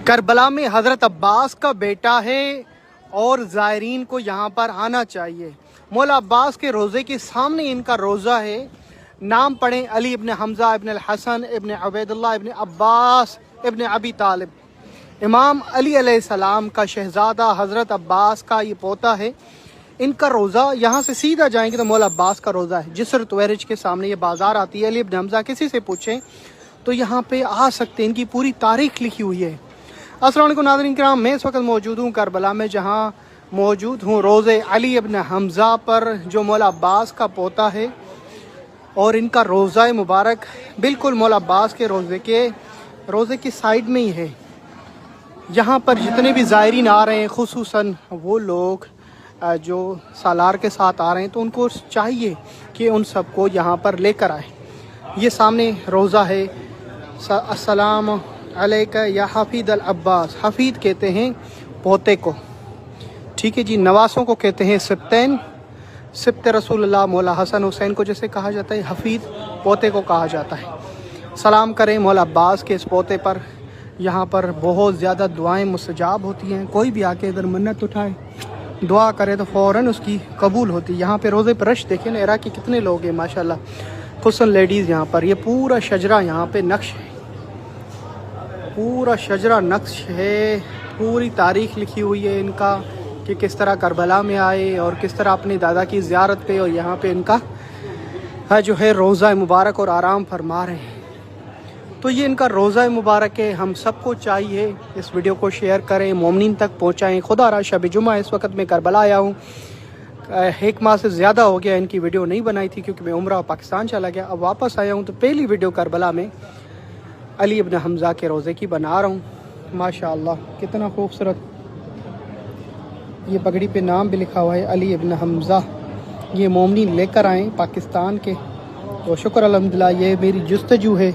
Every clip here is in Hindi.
करबला में हज़रत अब्बास का बेटा है और ज़ायरीन को यहाँ पर आना चाहिए। मौला अब्बास के रोज़े के सामने इनका रोज़ा है। नाम पढ़ें अली इब्न हमज़ा इब्न हसन इब्न उबैदुल्लाह इब्न अब्बास इब्न अबी तालिब। इमाम अली अलैहिस्सलाम का शहज़ादा हज़रत अब्बास का ये पोता है। इनका रोज़ा यहाँ से सीधा जाएंगे तो मौला अब्बास का रोज़ा है। जिसर तुवैरिज के सामने ये बाज़ार आती है। अली इब्न हमज़ा किसी से पूछें तो यहाँ पे आ सकते हैं। इनकी पूरी तारीख लिखी हुई है। अस्सलाम वालेकुम नाज़रीन किराम, मैं इस वक्त मौजूद हूँ करबला में, जहाँ मौजूद हूँ रोज़े अली इब्न हमज़ा पर जो मौला अब्बास का पोता है। और इनका रोज़ा मुबारक बिल्कुल मौला अब्बास के रोज़े की साइड में ही है। यहाँ पर जितने भी ज़ायरीन आ रहे हैं, खुसूसन वो लोग जो सालार के साथ आ रहे हैं, तो उनको चाहिए कि उन सबको यहाँ पर लेकर आए। ये सामने रोज़ा है। अस्सलाम अलैका या हफीद अल अब्बास। हफीद कहते हैं पोते को, ठीक है जी। नवासों को कहते हैं सिब्तैन। सिब्त रसूलुल्लाह मौला हसन हुसैन को जैसे कहा जाता है, हफीद पोते को कहा जाता है। सलाम करें मौला अब्बास के इस पोते पर। यहाँ पर बहुत ज़्यादा दुआएं मुस्तजाब होती हैं। कोई भी आके इधर मन्नत उठाए, दुआ करे तो फ़ौरन उसकी कबूल होती है। यहाँ पे रोज़े पर रश देखें ना, इराक़ी कितने लोग हैं माशाल्लाह, खुसन लेडीज़ यहाँ पर। ये पूरा शजरा यहाँ पे नक्श है, पूरा शजरा नक्श है। पूरी तारीख़ लिखी हुई है इनका कि किस तरह करबला में आए और किस तरह अपने दादा की ज़ियारत पे और यहाँ पे इनका जो है रोज़ा मुबारक और आराम फरमा रहे हैं। तो ये इनका रोज़ा मुबारक है। हम सबको चाहिए इस वीडियो को शेयर करें, मोमिनीन तक पहुँचाएँ। खुदा रा शब जुमा इस वक्त मैं करबला आया हूँ। 1 माह से ज़्यादा हो गया इनकी वीडियो नहीं बनाई थी, क्योंकि मैं उम्रा पाकिस्तान चला गया। अब वापस आया हूँ तो पहली वीडियो करबला में अली इब्न हमज़ा के रोज़े की बना रहा हूँ। माशाअल्लाह कितना खूबसूरत। ये पगड़ी पे नाम भी लिखा हुआ है अली इब्न हमज़ा। ये मोमिनीन लेकर आए पाकिस्तान के, तो शुक्र अल्हम्दुलिल्लाह। ये मेरी जुस्तजू है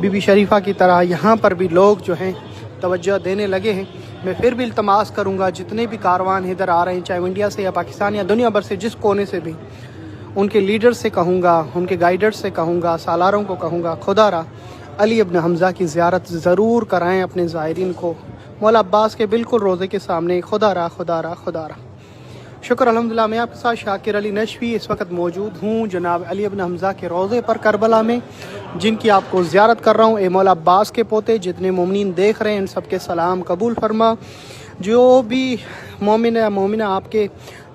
बीबी शरीफा की तरह। यहाँ पर भी लोग जो हैं तवज्जो देने लगे हैं। मैं फिर भी इल्तमास करूँगा, जितने भी कारवान इधर आ रहे हैं, चाहे इंडिया से या पाकिस्तान या दुनिया भर से, जिस कोने से भी, उनके लीडर से कहूँगा, उनके गाइडर्स से कहूँगा, सालारों को कहूँगा, खुदा रा अली इब्न हमज़ा की ज़ियारत ज़रूर कराएँ अपने ज़ायरीन को। मौला अब्बास के बिल्कुल रोज़े के सामने। खुदा रा खुदा रा खुदा रा। शुक्र अल्हम्दुलिल्लाह। मैं आपके साथ शाकिर अली नशवी इस वक्त मौजूद हूँ जनाब अली इब्न हमज़ा के रोज़े पर करबला में, जिनकी आपको ज़ियारत कर रहा हूँ। ए मौला अब्बास के पोते, जितने मोमिनीन देख रहे हैं इन सब के सलाम कबूल फरमा। जो भी मोमिन या मोमिना आपके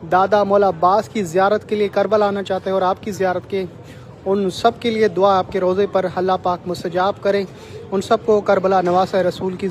दादा मौला अब्बास की ज़ियारत के लिए करबला आना चाहते हैं और आपकी ज़ियारत के, उन सब के लिए दुआ आपके रोज़े पर अल्लाह पाक मुस्तजाब करें। उन सब को करबला नवासा रसूल की